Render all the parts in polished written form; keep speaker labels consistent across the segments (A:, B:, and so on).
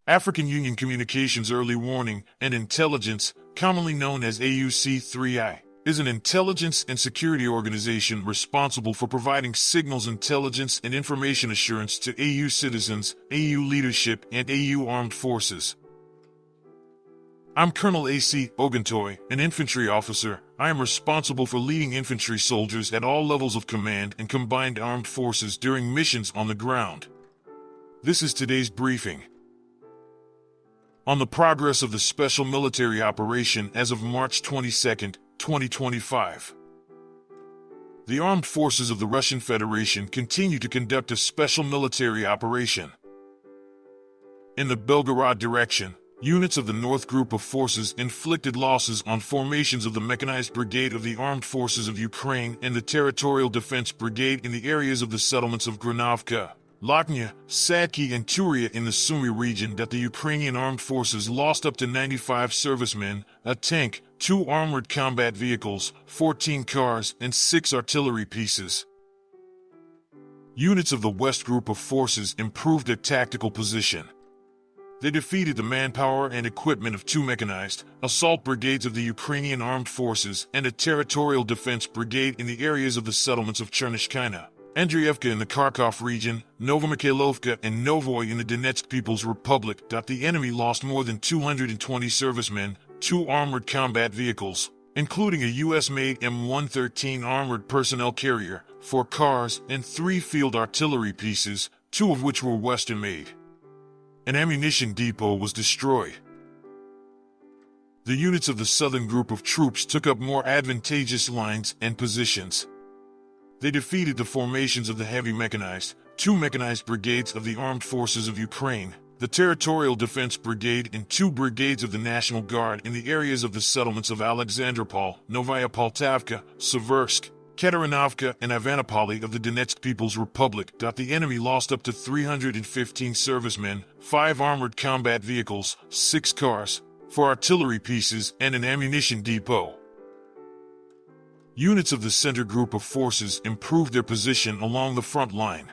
A: African Union Communications Early Warning and Intelligence, commonly known as AUC3I, is an intelligence and security organization responsible for providing signals intelligence and information assurance to AU citizens, AU leadership, and AU armed forces. I'm Colonel A.C. Oguntoye, an infantry officer. I am responsible for leading infantry soldiers at all levels of command and combined armed forces during missions on the ground. This is today's briefing on the progress of the special military operation as of March 22, 2025. The armed forces of the Russian Federation continue to conduct a special military operation. In the Belgorod direction, units of the North Group of Forces inflicted losses on formations of the Mechanized Brigade of the Armed Forces of Ukraine and the Territorial Defense Brigade in the areas of the settlements of Granovka, Lochnia, Sadki, and Turia in the Sumy region. That the Ukrainian armed forces lost up to 95 servicemen, a tank, 2 armored combat vehicles, 14 cars, and 6 artillery pieces. Units of the West Group of Forces improved their tactical position. They defeated the manpower and equipment of 2 mechanized assault brigades of the Ukrainian armed forces and a territorial defense brigade in the areas of the settlements of Chernishkina, Andriivka in the Kharkov region, Novomikhailovka, and Novoy in the Donetsk People's Republic. The enemy lost more than 220 servicemen, 2 armored combat vehicles, including a U.S.-made M113 armored personnel carrier, 4 cars, and 3 field artillery pieces, 2 of which were Western-made. An ammunition depot was destroyed. The units of the southern group of troops took up more advantageous lines and positions. They defeated the formations of the heavy mechanized, 2 mechanized brigades of the Armed Forces of Ukraine, the Territorial Defense Brigade, and 2 brigades of the National Guard in the areas of the settlements of Alexandropol, Novaya Poltavka, Seversk, Katerinovka, and Ivanopoli of the Donetsk People's Republic. The enemy lost up to 315 servicemen, 5 armored combat vehicles, 6 cars, 4 artillery pieces, and an ammunition depot. Units of the center group of forces improved their position along the front line.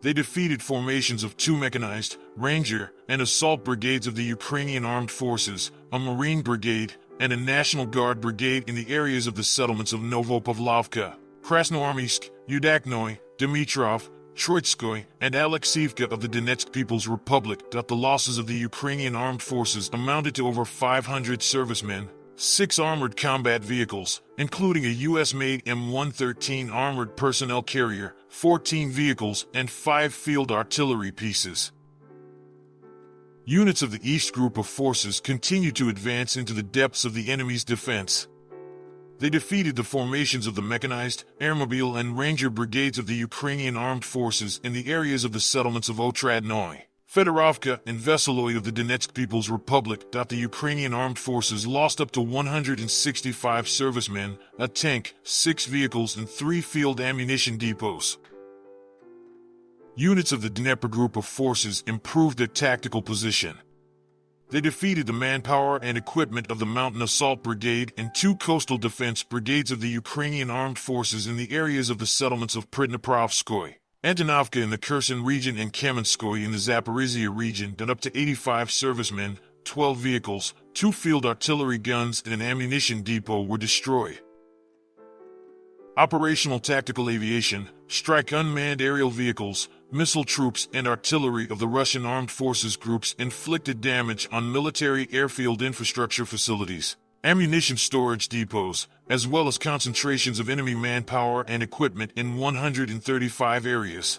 A: They defeated formations of 2 mechanized, ranger, and assault brigades of the Ukrainian armed forces, a marine brigade, and a National Guard brigade in the areas of the settlements of Novopavlovka, Krasnoarmysk, Yudaknoy, Dmitrov, Troitskoy, and Alexievka of the Donetsk People's Republic. The losses of the Ukrainian armed forces amounted to over 500 servicemen, 6 armored combat vehicles, including a U.S.-made M113 armored personnel carrier, 14 vehicles, and 5 field artillery pieces. Units of the East Group of Forces continued to advance into the depths of the enemy's defense. They defeated the formations of the mechanized, airmobile, and ranger brigades of the Ukrainian armed forces in the areas of the settlements of Otradnoy, Fedorovka, and Veseloy of the Donetsk People's Republic. The Ukrainian armed forces lost up to 165 servicemen, a tank, 6 vehicles, and 3 field ammunition depots. Units of the Dnieper Group of Forces improved their tactical position. They defeated the manpower and equipment of the Mountain Assault Brigade and 2 coastal defense brigades of the Ukrainian armed forces in the areas of the settlements of Pridniprovskoy, Antonovka in the Kherson region, and Kamenskoy in the Zaporizhia region. Up to 85 servicemen, 12 vehicles, 2 field artillery guns, and an ammunition depot were destroyed. Operational tactical aviation, strike unmanned aerial vehicles, missile troops, and artillery of the Russian armed forces groups inflicted damage on military airfield infrastructure facilities, ammunition storage depots, as well as concentrations of enemy manpower and equipment in 135 areas.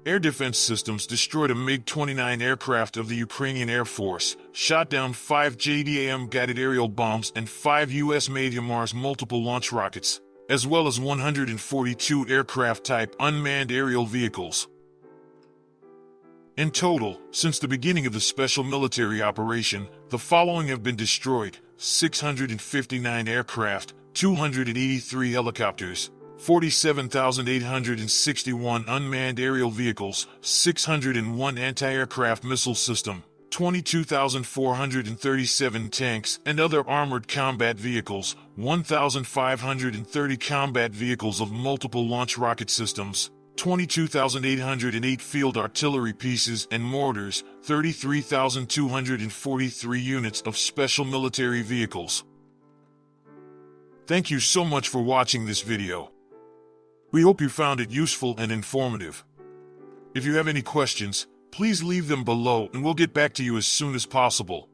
A: Air defense systems destroyed a MiG-29 aircraft of the Ukrainian Air Force, shot down 5 JDAM guided aerial bombs and 5 U.S.-made HIMARS multiple launch rockets, as well as 142 aircraft-type unmanned aerial vehicles. In total, since the beginning of the special military operation, the following have been destroyed: 659 aircraft, 283 helicopters, 47,861 unmanned aerial vehicles, 601 anti-aircraft missile system, 22,437 tanks and other armored combat vehicles, 1,530 combat vehicles of multiple launch rocket systems, 22,808 field artillery pieces and mortars, 33,243 units of special military vehicles. Thank you so much for watching this video. We hope you found it useful and informative. If you have any questions, please leave them below and we'll get back to you as soon as possible.